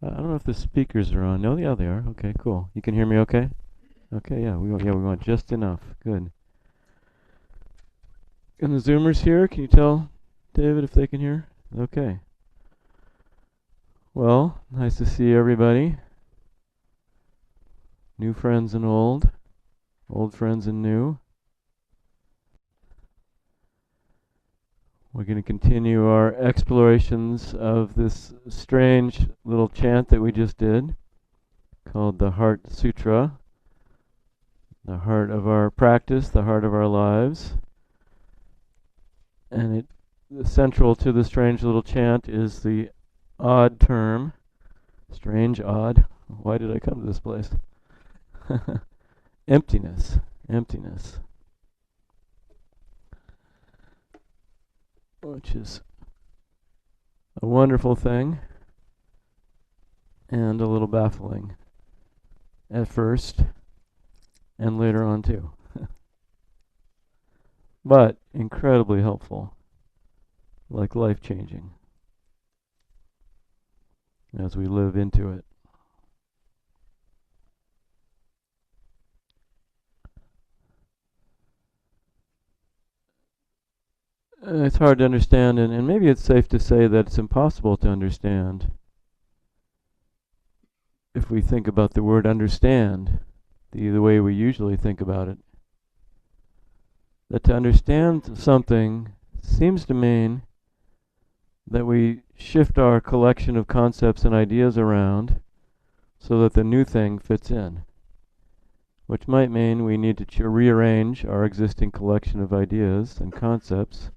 I don't know if the speakers are on. No, yeah, they are. Okay, cool. You can hear me okay? Okay, yeah, we want just enough. Good. And the Zoomers here, can you tell David if they can hear? Okay. Well, nice to see everybody. New friends and old friends and new. We're going to continue our explorations of this strange little chant that we just did called the Heart Sutra, the heart of our practice, the heart of our lives. And central to the strange little chant is the odd term. Strange, odd. Why did I come to this place? Emptiness. Emptiness. Which is a wonderful thing and a little baffling at first and later on too. But incredibly helpful, like life-changing as we live into it. It's hard to understand, and maybe it's safe to say that it's impossible to understand if we think about the word understand the way we usually think about it. That to understand something seems to mean that we shift our collection of concepts and ideas around so that the new thing fits in, which might mean we need to rearrange our existing collection of ideas and concepts,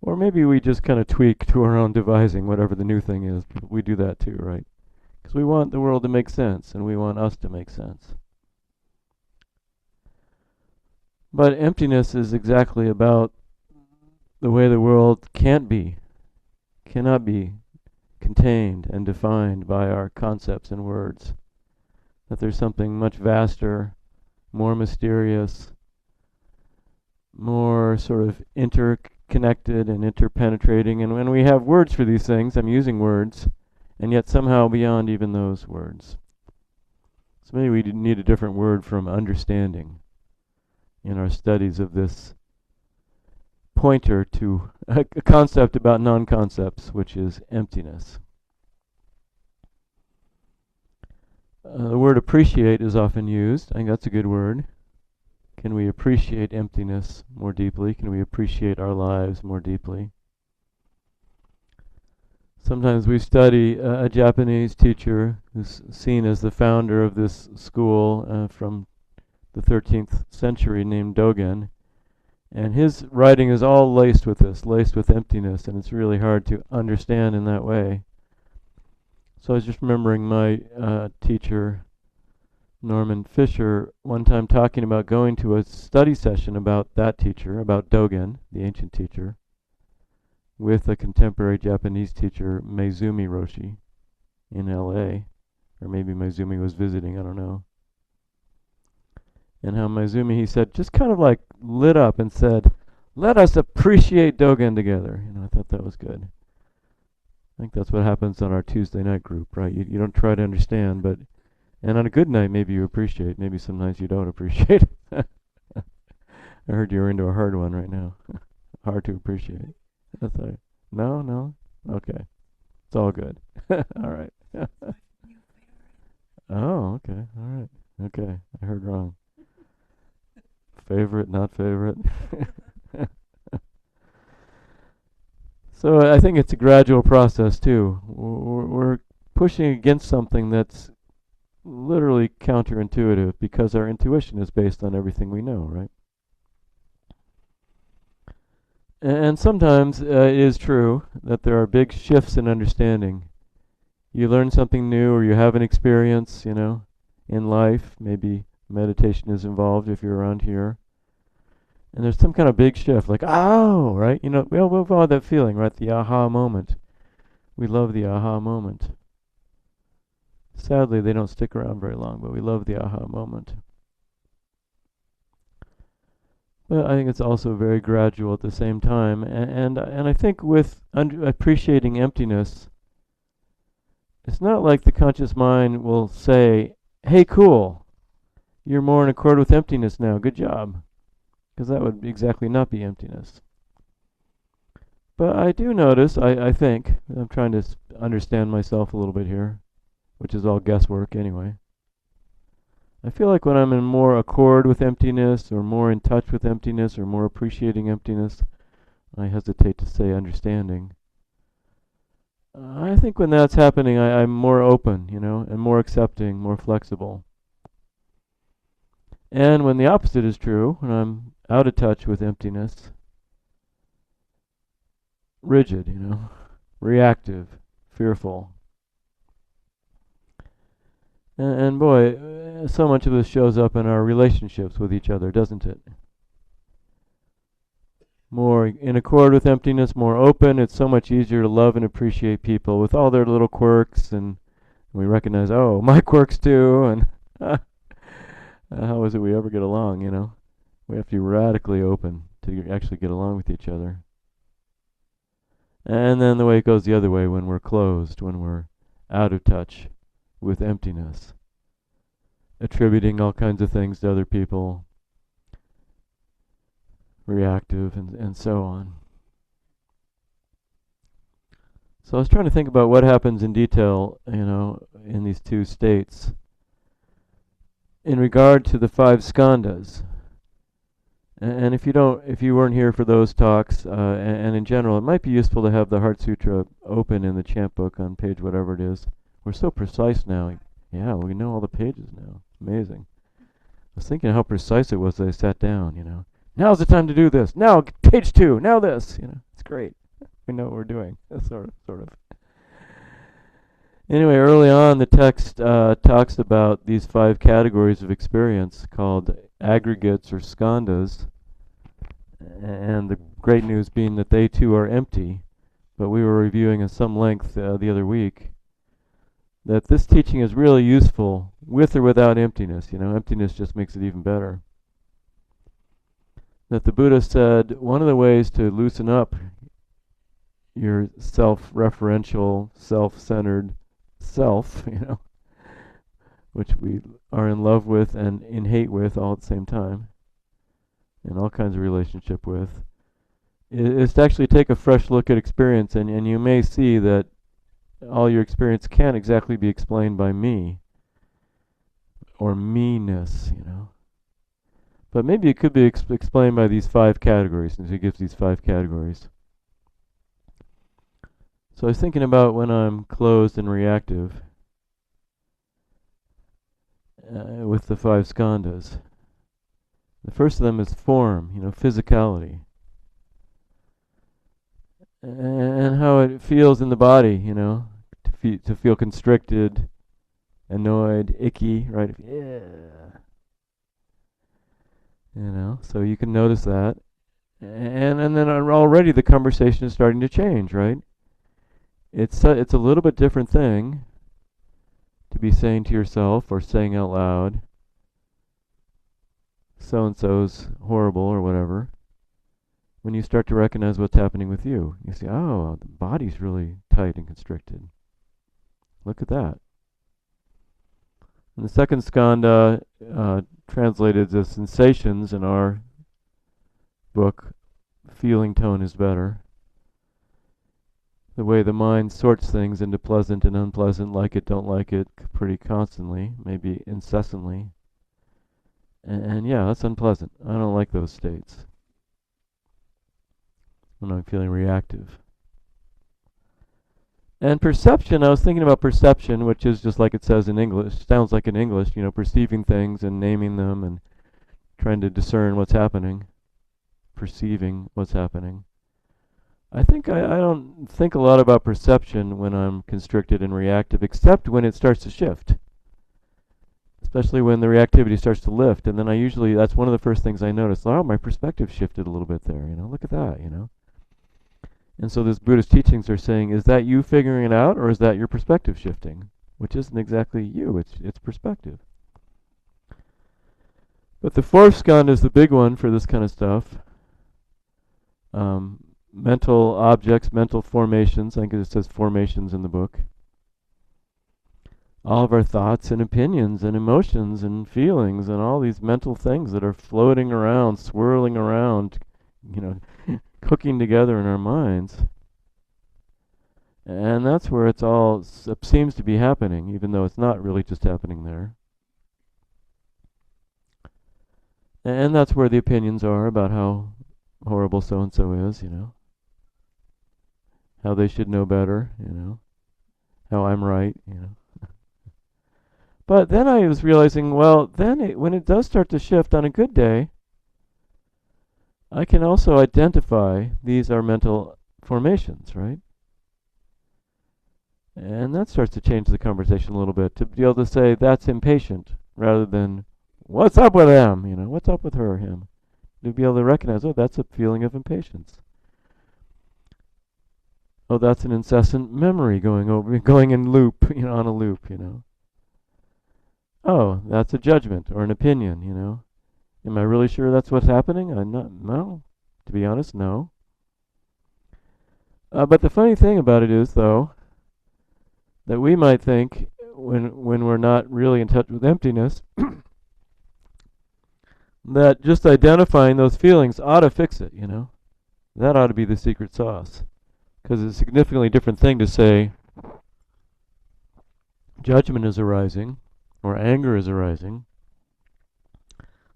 or maybe we just kind of tweak to our own devising whatever the new thing is. We do that too, right? Because we want the world to make sense, and we want us to make sense. But emptiness is exactly about the way the world cannot be contained and defined by our concepts and words. That there's something much vaster, more mysterious, more sort of interconnected and interpenetrating. And when we have words for these things, I'm using words, and yet somehow beyond even those words. So maybe we need a different word from understanding in our studies of this pointer to a concept about non-concepts, which is emptiness. The word appreciate is often used. I think that's a good word. Can we appreciate emptiness more deeply? Can we appreciate our lives more deeply? Sometimes we study a Japanese teacher who's seen as the founder of this school from the 13th century named Dogen. And his writing is all laced with this, laced with emptiness, and it's really hard to understand in that way. So I was just remembering my teacher, Norman Fisher, one time talking about going to a study session about that teacher, about Dogen, the ancient teacher, with a contemporary Japanese teacher, Maezumi Roshi, in LA. Or maybe Maezumi was visiting, I don't know. And how Maezumi, he said, just kind of like lit up and said, let us appreciate Dogen together. I thought that was good. I think that's what happens on our Tuesday night group, right? You don't try to understand, and on a good night maybe you appreciate, maybe some nights you don't appreciate. I heard you're into a hard one right now. Hard to appreciate. That's all right. No? Okay. It's all good. All right. Oh, okay. All right. Okay. I heard wrong. Favorite, not favorite. So I think it's a gradual process too. We're pushing against something that's literally counterintuitive because our intuition is based on everything we know, right? And sometimes it is true that there are big shifts in understanding. You learn something new or you have an experience, in life. Maybe meditation is involved if you're around here. And there's some kind of big shift, like, oh, right? We all have that feeling, right? The aha moment. We love the aha moment. Sadly, they don't stick around very long, but we love the aha moment. But I think it's also very gradual at the same time. And I think with appreciating emptiness, it's not like the conscious mind will say, hey, cool, you're more in accord with emptiness now, good job. Because that would exactly not be emptiness. But I do notice, I think, I'm trying to understand myself a little bit here, which is all guesswork anyway. I feel like when I'm in more accord with emptiness, or more in touch with emptiness, or more appreciating emptiness, I hesitate to say understanding. I think when that's happening, I'm more open, and more accepting, more flexible. And when the opposite is true, when I'm out of touch with emptiness, rigid, reactive, fearful. And boy, so much of this shows up in our relationships with each other, doesn't it? More in accord with emptiness, more open. It's so much easier to love and appreciate people with all their little quirks, and we recognize, oh, my quirks too, and how is it we ever get along, We have to be radically open to actually get along with each other. And then the way it goes the other way when we're closed, when we're out of touch with emptiness, attributing all kinds of things to other people, reactive, and so on. So I was trying to think about what happens in detail, in these two states in regard to the five skandhas. And if you weren't here for those talks, and in general, it might be useful to have the Heart Sutra open in the chant book on page whatever it is. We're so precise now. Yeah, we know all the pages now. Amazing. I was thinking how precise it was as I sat down, Now's the time to do this. Now, page 2. Now this. It's great. We know what we're doing. Sort of. Anyway, early on, the text talks about these 5 categories of experience called aggregates or skandhas, and the great news being that they too are empty. But we were reviewing at some length the other week that this teaching is really useful with or without emptiness. Emptiness just makes it even better. That the Buddha said one of the ways to loosen up your self-referential, self-centered self, which we are in love with and in hate with all at the same time, in all kinds of relationship with, is to actually take a fresh look at experience, and you may see that all your experience can't exactly be explained by me or me-ness, But maybe it could be explained by these 5 categories, since he gives these 5 categories. So I was thinking about when I'm closed and reactive with the 5 skandhas. The first of them is form, physicality. And how it feels in the body, to feel constricted, annoyed, icky, right? Yeah. So you can notice that. And then already the conversation is starting to change, right? It's a little bit different thing to be saying to yourself or saying out loud, so-and-so's horrible or whatever. When you start to recognize what's happening with you, you see, oh, the body's really tight and constricted. Look at that. And the second skandha, translated as sensations in our book, feeling tone is better. The way the mind sorts things into pleasant and unpleasant, like it, don't like it, pretty constantly, maybe incessantly. And yeah, that's unpleasant. I don't like those states when I'm feeling reactive. And perception, I was thinking about perception, which is just like it says in English, sounds like in English, perceiving things and naming them and trying to discern what's happening, perceiving what's happening. I think I don't think a lot about perception when I'm constricted and reactive, except when it starts to shift. Especially when the reactivity starts to lift, and then that's one of the first things I notice. Oh, my perspective shifted a little bit there, look at that, And so this Buddhist teachings are saying, is that you figuring it out, or is that your perspective shifting? Which isn't exactly you, it's perspective. But the 4th skandha is the big one for this kind of stuff. Mental objects, mental formations. I think it says formations in the book. all of our thoughts and opinions and emotions and feelings and all these mental things that are floating around, swirling around, you know, cooking together in our minds. And that's where it's all seems to be happening, even though it's not really just happening there. And that's where the opinions are about how horrible so-and-so is, you know. How they should know better, you know. How I'm right, you know. But then I was realizing, well, then when it does start to shift on a good day, I can also identify these are mental formations, right? And that starts to change the conversation a little bit, to be able to say that's impatient rather than what's up with him, you know, what's up with her, him. To be able to recognize, oh, that's a feeling of impatience. Oh, that's an incessant memory going in loop, you know, on a loop, you know. Oh, that's a judgment or an opinion, you know. Am I really sure that's what's happening? I'm not, no. To be honest, no. But the funny thing about it is, though, that we might think when we're not really in touch with emptiness, that just identifying those feelings ought to fix it, you know. That ought to be the secret sauce. Because it's a significantly different thing to say judgment is arising or anger is arising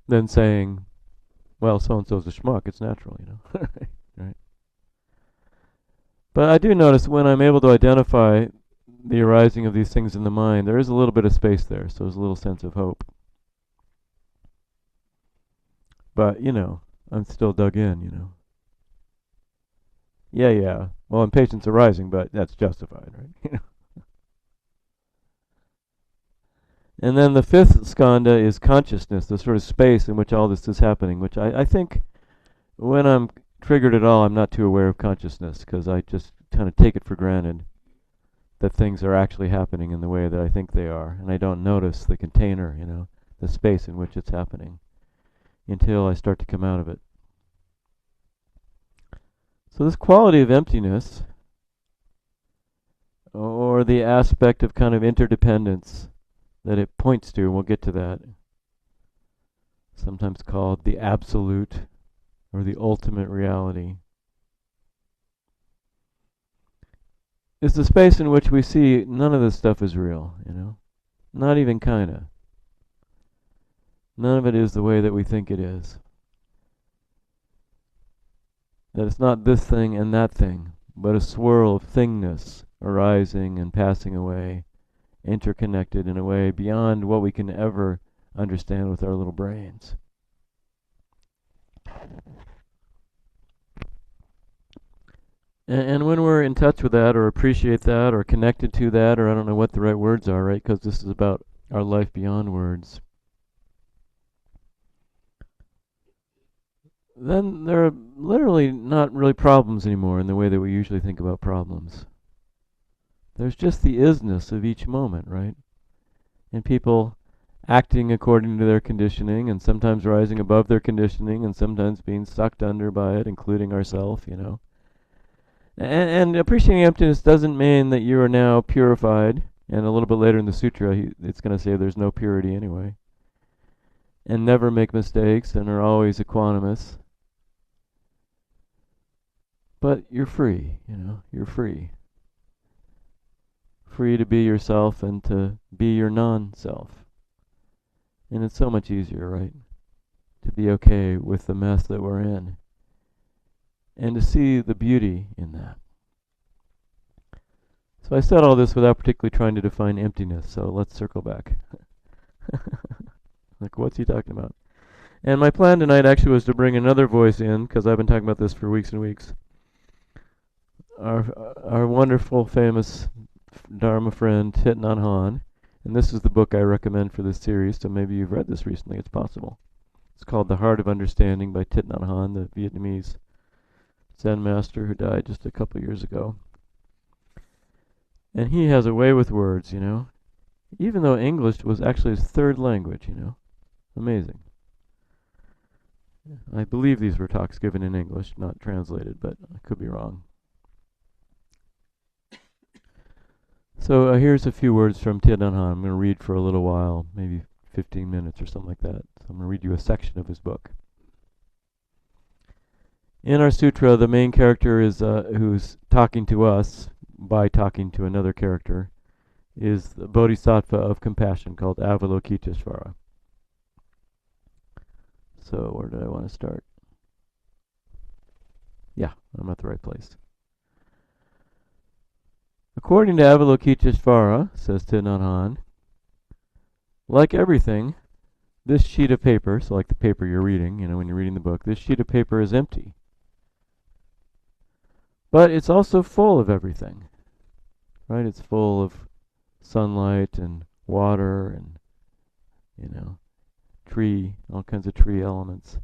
than saying, well, so-and-so's a schmuck, it's natural, you know. Right? But I do notice when I'm able to identify the arising of these things in the mind, there is a little bit of space there, so there's a little sense of hope. But, you know, I'm still dug in, you know. Yeah. Well, impatience arising, but that's justified, right? And then the fifth skandha is consciousness, the sort of space in which all this is happening, which I think when I'm triggered at all, I'm not too aware of consciousness, because I just kind of take it for granted that things are actually happening in the way that I think they are, and I don't notice the container, you know, the space in which it's happening, until I start to come out of it. So this quality of emptiness, or the aspect of kind of interdependence that it points to, and we'll get to that, sometimes called the absolute or the ultimate reality, is the space in which we see none of this stuff is real, you know? Not even kinda. None of it is the way that we think it is. That it's not this thing and that thing, but a swirl of thingness arising and passing away, interconnected in a way beyond what we can ever understand with our little brains. And when we're in touch with that, or appreciate that, or connected to that, or I don't know what the right words are, right? Because this is about our life beyond words. Then there are literally not really problems anymore in the way that we usually think about problems. There's just the isness of each moment, right? And people acting according to their conditioning, and sometimes rising above their conditioning, and sometimes being sucked under by it, including ourselves, you know. And appreciating emptiness doesn't mean that you are now purified. And a little bit later in the sutra, it's going to say there's no purity anyway. And never make mistakes, and are always equanimous. But you're free, you know, you're free. Free to be yourself and to be your non-self. And it's so much easier, right? To be okay with the mess that we're in. And to see the beauty in that. So I said all this without particularly trying to define emptiness, so let's circle back. Like, what's he talking about? And my plan tonight actually was to bring another voice in, because I've been talking about this for weeks and weeks. Our wonderful, famous Dharma friend, Thich Nhat Hanh. And this is the book I recommend for this series, so maybe you've read this recently, it's possible. It's called The Heart of Understanding by Thich Nhat Hanh, the Vietnamese Zen master who died just a couple years ago. And he has a way with words, you know. Even though English was actually his third language, you know. Amazing. I believe these were talks given in English, not translated, but I could be wrong. So here's a few words from Thich Nhat Hanh. I'm going to read for a little while, maybe 15 minutes or something like that. So I'm going to read you a section of his book. In our sutra, the main character is who's talking to us by talking to another character is the bodhisattva of compassion called Avalokiteshvara. So where did I want to start? Yeah, I'm at the right place. According to Avalokiteshvara, says Thich Nhat Hanh, like everything, this sheet of paper, so like the paper you're reading, when you're reading the book, this sheet of paper is empty. But it's also full of everything, right? It's full of sunlight and water and, tree, all kinds of tree elements.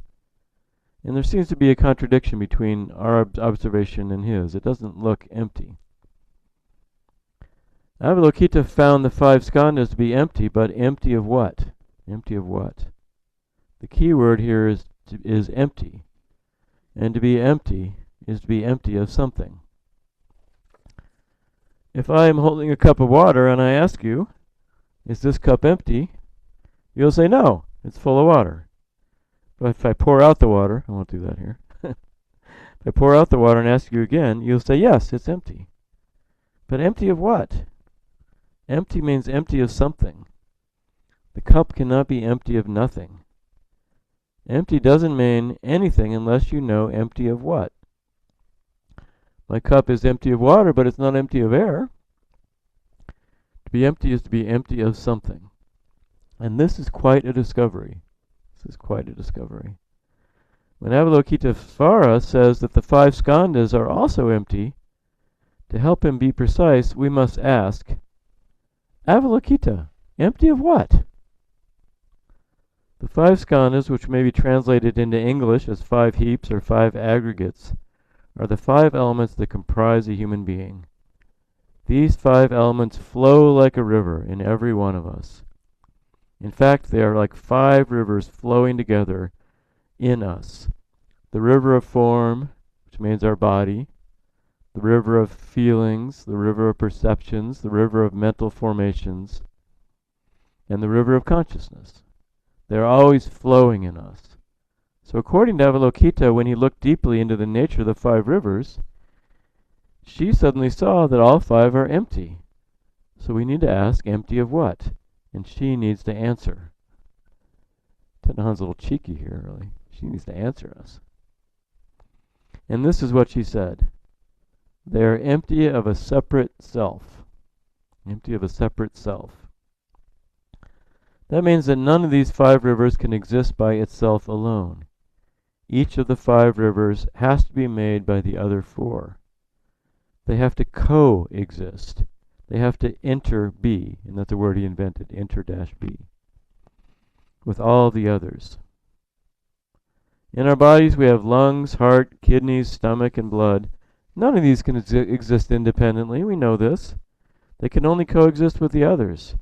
And there seems to be a contradiction between our observation and his. It doesn't look empty. Avalokita found the 5 skandhas to be empty, but empty of what? Empty of what? The key word here is empty. And to be empty is to be empty of something. If I am holding a cup of water and I ask you, is this cup empty? You'll say, no, it's full of water. But if I pour out the water, I won't do that here. If I pour out the water and ask you again, you'll say, yes, it's empty. But empty of what? Empty means empty of something. The cup cannot be empty of nothing. Empty doesn't mean anything unless you know empty of what. My cup is empty of water, but it's not empty of air. To be empty is to be empty of something. And this is quite a discovery. This is quite a discovery. When Avalokiteshvara says that the 5 skandhas are also empty, to help him be precise, we must ask, Avalokita, empty of what? The 5 skandhas, which may be translated into English as 5 heaps or 5 aggregates, are the 5 elements that comprise a human being. These 5 elements flow like a river in every one of us. In fact, they are like 5 rivers flowing together in us. The river of form, which means our body, the river of feelings, the river of perceptions, the river of mental formations, and the river of consciousness. They're always flowing in us. So according to Avalokita, when he looked deeply into the nature of the 5 rivers, she suddenly saw that all 5 are empty. So we need to ask, empty of what? And she needs to answer. Thich Nhat Hanh's a little cheeky here, really. She needs to answer us. And this is what she said. They are empty of a separate self. Empty of a separate self. That means that none of these 5 rivers can exist by itself alone. Each of the 5 rivers has to be made by the other 4. They have to coexist. They have to inter-be, and that's a word he invented, inter-be, with all the others. In our bodies we have lungs, heart, kidneys, stomach, and blood. None of these can exist independently, we know this. They can only coexist with the others.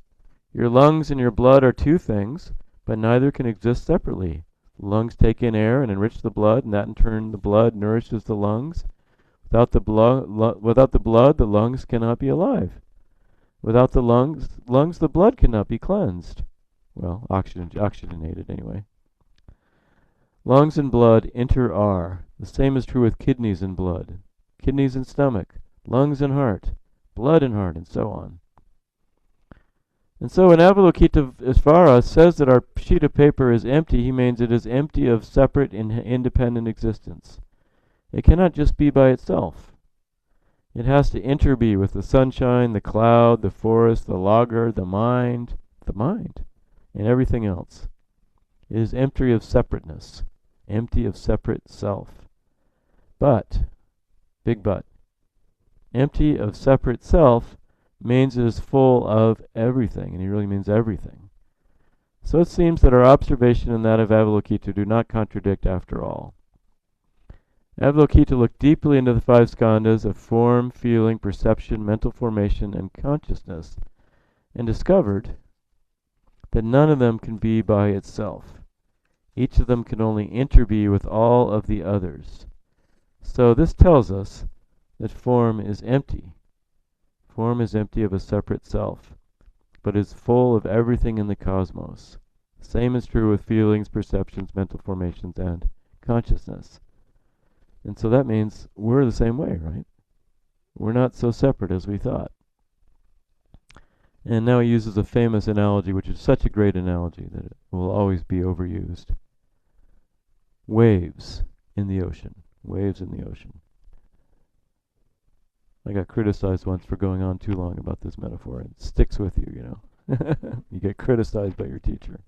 Your lungs and your blood are 2 things, but neither can exist separately. The lungs take in air and enrich the blood, and that in turn the blood nourishes the lungs. Without the blood, the lungs cannot be alive. Without the lungs, the blood cannot be cleansed. Well, oxygenated anyway. Lungs and blood inter-are. The same is true with kidneys and blood. Kidneys and stomach, lungs and heart, blood and heart, and so on. And so when Avalokiteshvara says that our sheet of paper is empty, he means it is empty of separate and independent existence. It cannot just be by itself. It has to interbe with the sunshine, the cloud, the forest, the logger, the mind, and everything else. It is empty of separateness, empty of separate self. But, big but, empty of separate self means it is full of everything, and he really means everything. So it seems that our observation and that of Avalokita do not contradict after all. Avalokita looked deeply into the 5 skandhas of form, feeling, perception, mental formation, and consciousness, and discovered that none of them can be by itself. Each of them can only interbe with all of the others. So this tells us that form is empty. Form is empty of a separate self, but is full of everything in the cosmos. The same is true with feelings, perceptions, mental formations, and consciousness. And so that means we're the same way, right? We're not so separate as we thought. And now he uses a famous analogy, which is such a great analogy that it will always be overused. Waves in the ocean. Waves in the ocean. I got criticized once for going on too long about this metaphor. It sticks with you, you know. You get criticized by your teacher.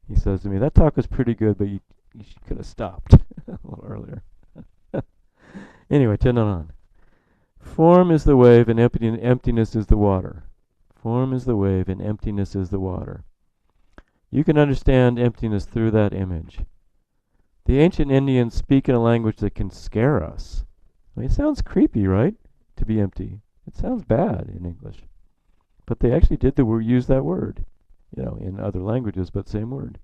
He says to me, that talk was pretty good, but you could have stopped a little earlier. Anyway, on. Form is the wave and emptiness is the water. Form is the wave and emptiness is the water. You can understand emptiness through that image. The ancient Indians speak in a language that can scare us. I mean, it sounds creepy, right? To be empty. It sounds bad in English. But they actually did use that word, you know, in other languages, but same word.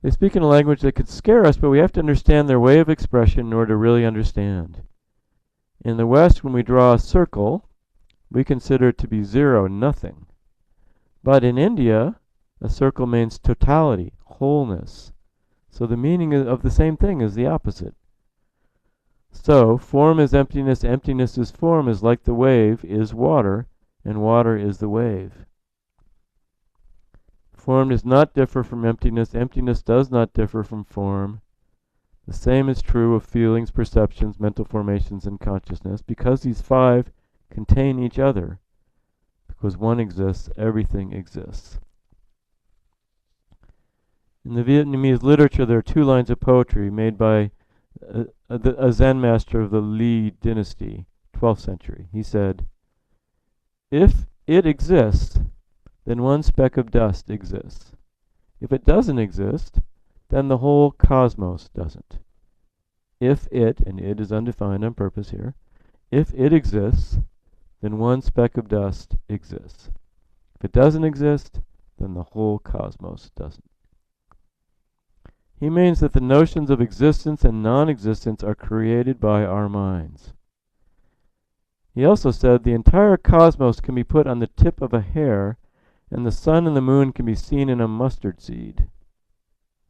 They speak in a language that could scare us, but we have to understand their way of expression in order to really understand. In the West, when we draw a circle, we consider it to be zero, nothing. But in India, a circle means totality, wholeness. So the meaning of the same thing is the opposite. So, form is emptiness, emptiness is form, is like the wave is water, and water is the wave. Form does not differ from emptiness, emptiness does not differ from form. The same is true of feelings, perceptions, mental formations, and consciousness. Because these five contain each other, because one exists, everything exists. In the Vietnamese literature, there are two lines of poetry made by a Zen master of the Li dynasty, 12th century. He said, if it exists, then one speck of dust exists. If it doesn't exist, then the whole cosmos doesn't. If it, and it is undefined on purpose here, if it exists, then one speck of dust exists. If it doesn't exist, then the whole cosmos doesn't. He means that the notions of existence and non-existence are created by our minds. He also said the entire cosmos can be put on the tip of a hair, and the sun and the moon can be seen in a mustard seed.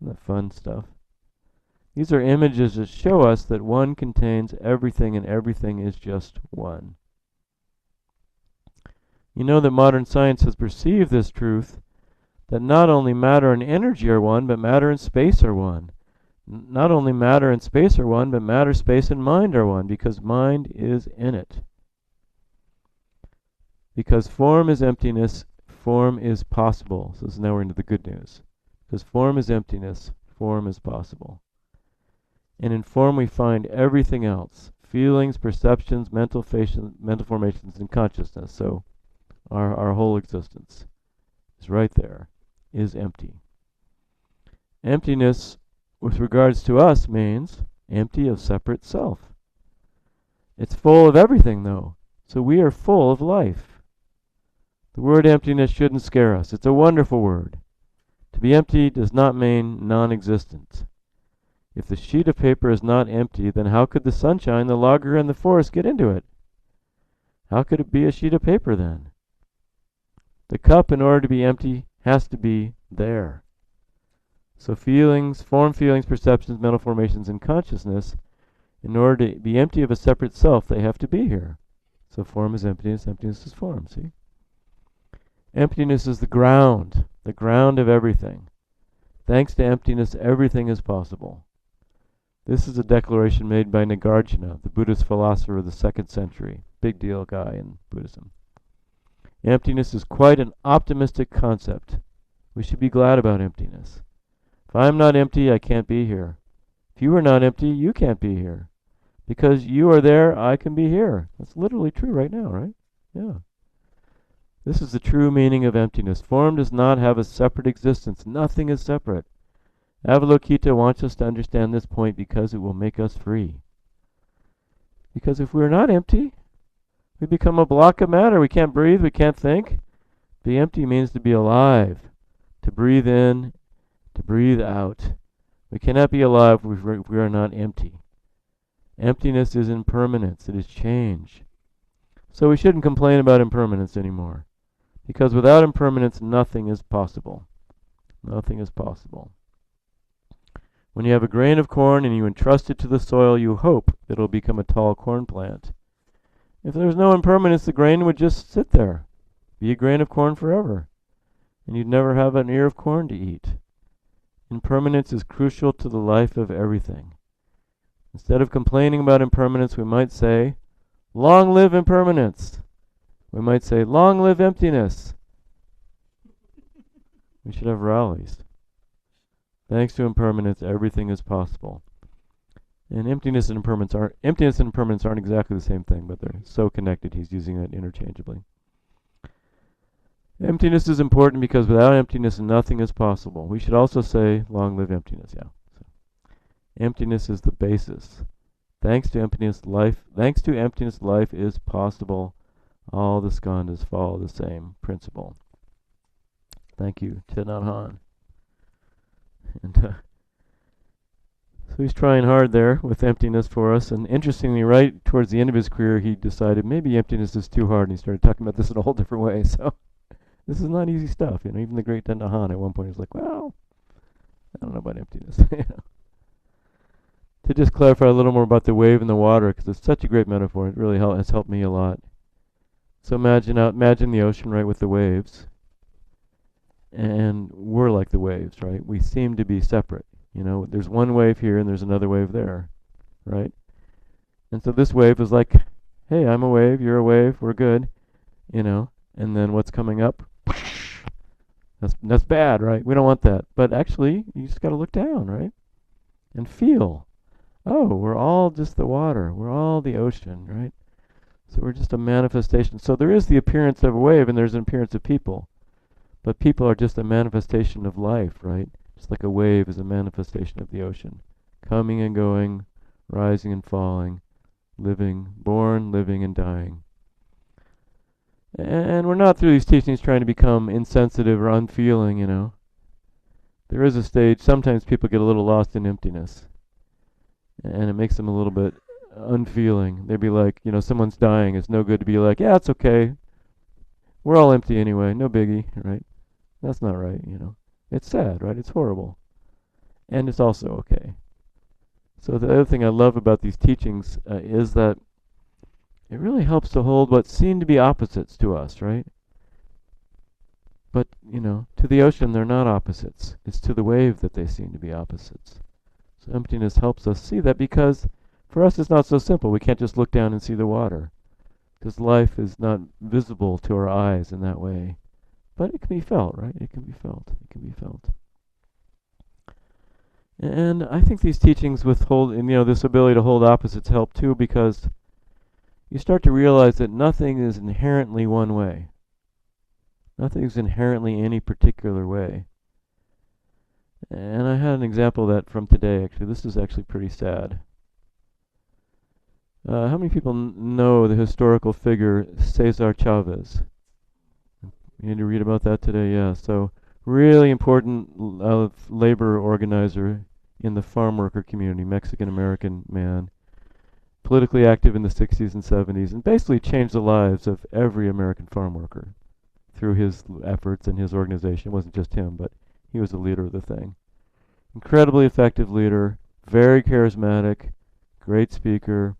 Isn't that fun stuff? These are images that show us that one contains everything and everything is just one. You know that modern science has perceived this truth, that not only matter and energy are one, but matter and space are one. Not only matter and space are one, but matter, space, and mind are one, because mind is in it. Because form is emptiness, form is possible. So now we're into the good news. Because form is emptiness, form is possible. And in form we find everything else. Feelings, perceptions, mental formations, and consciousness. So our whole existence is right there, is empty. Emptiness, with regards to us, means empty of separate self. It's full of everything, though. So we are full of life. The word emptiness shouldn't scare us. It's a wonderful word. To be empty does not mean non-existent. If the sheet of paper is not empty, then how could the sunshine, the logger, and the forest get into it? How could it be a sheet of paper then? The cup, in order to be empty, has to be there. So feelings, perceptions, mental formations, and consciousness, in order to be empty of a separate self, they have to be here. So form is emptiness, emptiness is form, see? Emptiness is the ground of everything. Thanks to emptiness, everything is possible. This is a declaration made by Nagarjuna, the Buddhist philosopher of the 2nd century. Big deal guy in Buddhism. Emptiness is quite an optimistic concept. We should be glad about emptiness. If I'm not empty, I can't be here. If you are not empty, you can't be here. Because you are there, I can be here. That's literally true right now, right? Yeah. This is the true meaning of emptiness. Form does not have a separate existence. Nothing is separate. Avalokita wants us to understand this point because it will make us free. Because if we're not empty, we become a block of matter. We can't breathe, we can't think. Be empty means to be alive, to breathe in, to breathe out. We cannot be alive if we are not empty. Emptiness is impermanence, it is change. So we shouldn't complain about impermanence anymore. Because without impermanence, nothing is possible. Nothing is possible. When you have a grain of corn and you entrust it to the soil, you hope it'll become a tall corn plant. If there was no impermanence, the grain would just sit there, be a grain of corn forever, and you'd never have an ear of corn to eat. Impermanence is crucial to the life of everything. Instead of complaining about impermanence, we might say, long live impermanence. We might say, long live emptiness. We should have rallies. Thanks to impermanence, everything is possible. And emptiness and impermanence aren't exactly the same thing, but they're so connected. He's using that interchangeably. Emptiness is important because without emptiness, nothing is possible. We should also say, long live emptiness. Yeah. So, emptiness is the basis. Thanks to emptiness, life is possible. All the skandhas follow the same principle. Thank you, Thich Nhat Hanh. And so he's trying hard there with emptiness for us. And interestingly, right towards the end of his career, he decided maybe emptiness is too hard, and he started talking about this in a whole different way. So this is not easy stuff. Even the great Thich Nhat Hanh at one point was like, well, I don't know about emptiness. To just clarify a little more about the wave and the water, because it's such a great metaphor. It really has helped me a lot. So imagine the ocean, right, with the waves. And we're like the waves, right? We seem to be separate. There's one wave here and there's another wave there, right? And so this wave is like, hey, I'm a wave, you're a wave, we're good, And then what's coming up? That's bad, right? We don't want that. But actually, you just got to look down, right? And feel. Oh, we're all just the water. We're all the ocean, right? So we're just a manifestation. So there is the appearance of a wave and there's an appearance of people. But people are just a manifestation of life, right? Just like a wave is a manifestation of the ocean. Coming and going, rising and falling, living, born, living and dying. And we're not through these teachings trying to become insensitive or unfeeling, There is a stage, sometimes people get a little lost in emptiness. And it makes them a little bit unfeeling. They'd be like, someone's dying. It's no good to be like, yeah, it's okay. We're all empty anyway. No biggie, right? That's not right, It's sad, right? It's horrible. And it's also okay. So the other thing I love about these teachings is that it really helps to hold what seem to be opposites to us, right? But, to the ocean, they're not opposites. It's to the wave that they seem to be opposites. So emptiness helps us see that because for us it's not so simple. We can't just look down and see the water. Because life is not visible to our eyes in that way. But it can be felt, right? It can be felt. It can be felt. And I think these teachings with this ability to hold opposites help too, because you start to realize that nothing is inherently one way. Nothing is inherently any particular way. And I had an example of that from today, actually. This is actually pretty sad. How many people know the historical figure Cesar Chavez? You need to read about that today, yeah. So, really important labor organizer in the farm worker community, Mexican-American man. Politically active in the 60s and 70s, and basically changed the lives of every American farm worker through his efforts and his organization. It wasn't just him, but he was the leader of the thing. Incredibly effective leader, very charismatic, great speaker,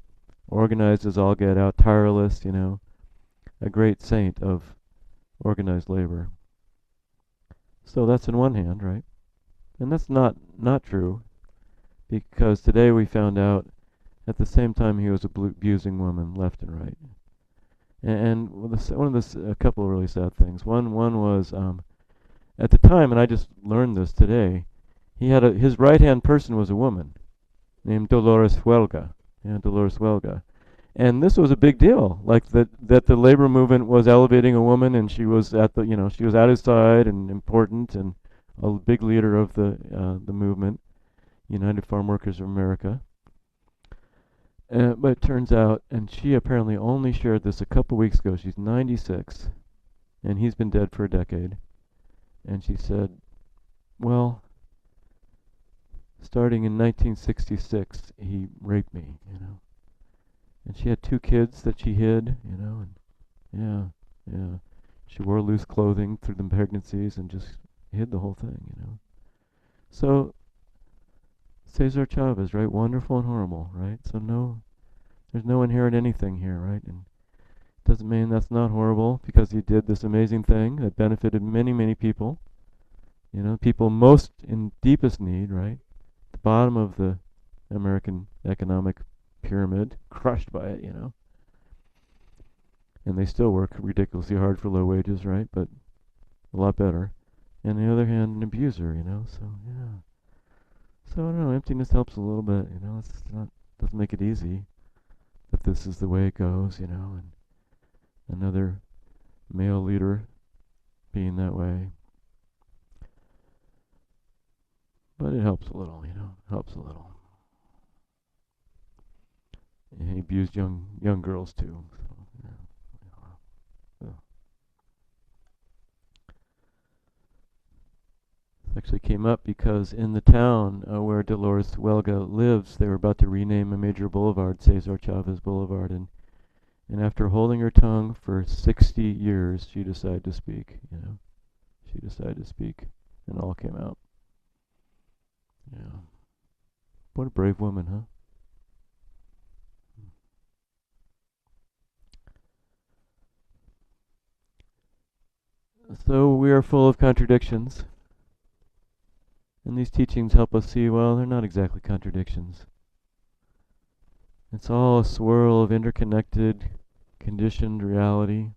organized as all get out, tireless, a great saint of organized labor. So that's in one hand, right? And that's not true, because today we found out at the same time he was abusing women left and right. And a couple of really sad things. One was at the time, and I just learned this today, his right hand person was a woman named Dolores Huelga. Yeah, Dolores Huelga. And this was a big deal, like that the labor movement was elevating a woman, and she was she was at his side and important and a big leader of the movement, United Farm Workers of America. But it turns out, and she apparently only shared this a couple weeks ago. She's 96, and he's been dead for a decade. And she said, well, starting in 1966, he raped me, And she had 2 kids that she hid, and Yeah, yeah. She wore loose clothing through the pregnancies and just hid the whole thing. So Cesar Chavez, right? Wonderful and horrible, right? So there's no inherent anything here, right? And doesn't mean that's not horrible because he did this amazing thing that benefited many, many people. People most in deepest need, right? The bottom of the American economic pyramid, crushed by it. And they still work ridiculously hard for low wages, right? But a lot better. And on the other hand, an abuser. So yeah. So I don't know. Emptiness helps a little bit. It's not doesn't make it easy that this is the way it goes. And another male leader being that way. But it helps a little. Helps a little. And he abused young girls too. So yeah. Actually came up because in the town where Dolores Huelga lives, they were about to rename a major boulevard, Cesar Chavez Boulevard, and after holding her tongue for 60 years, she decided to speak. She decided to speak, and all came out. Yeah, what a brave woman, huh? So we are full of contradictions. And these teachings help us see, well, they're not exactly contradictions. It's all a swirl of interconnected, conditioned reality.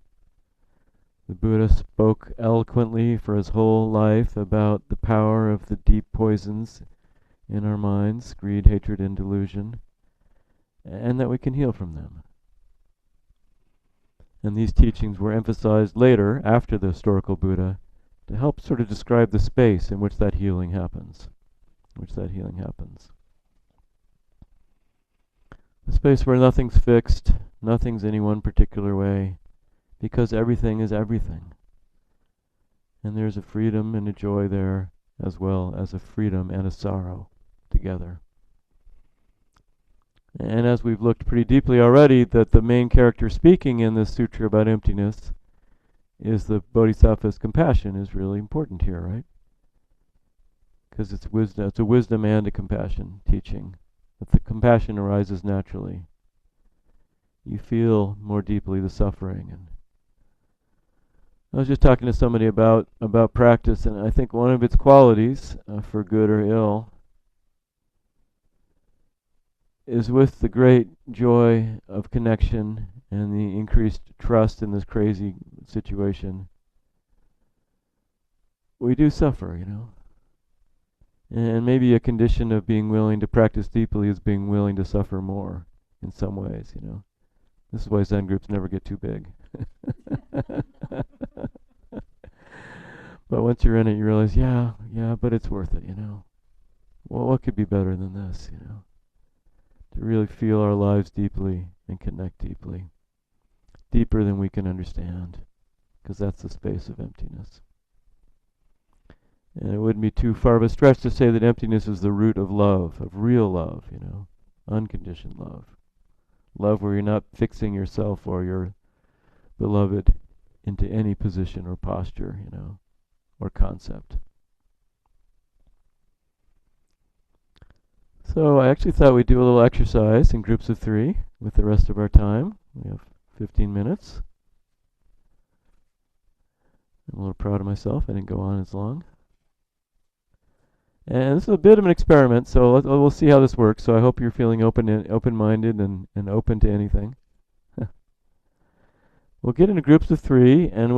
The Buddha spoke eloquently for his whole life about the power of the deep poisons in our minds, greed, hatred, and delusion, and that we can heal from them. And these teachings were emphasized later, after the historical Buddha, to help sort of describe the space in which that healing happens. The space where nothing's fixed, nothing's any one particular way, because everything is everything. And there's a freedom and a joy there, as well as a freedom and a sorrow together. And as we've looked pretty deeply already, that the main character speaking in this sutra about emptiness is the Bodhisattva's compassion is really important here, right? Because it's wisdom. It's a wisdom and a compassion teaching. That the compassion arises naturally. You feel more deeply the suffering. And I was just talking to somebody about practice, and I think one of its qualities, for good or ill, is with the great joy of connection and the increased trust in this crazy situation, we do suffer, And maybe a condition of being willing to practice deeply is being willing to suffer more in some ways, This is why Zen groups never get too big. But once you're in it, you realize, yeah, but it's worth it, Well, what could be better than this, To really feel our lives deeply and connect deeply. Deeper than we can understand, because that's the space of emptiness. And it wouldn't be too far of a stretch to say that emptiness is the root of love, of real love, unconditioned love. Love where you're not fixing yourself or your beloved into any position or posture, or concept. So I actually thought we'd do a little exercise in groups of 3 with the rest of our time. We have 15 minutes. I'm a little proud of myself. I didn't go on as long. And this is a bit of an experiment, so we'll see how this works. So I hope you're feeling open-minded and open to anything. We'll get into groups of 3, and we'll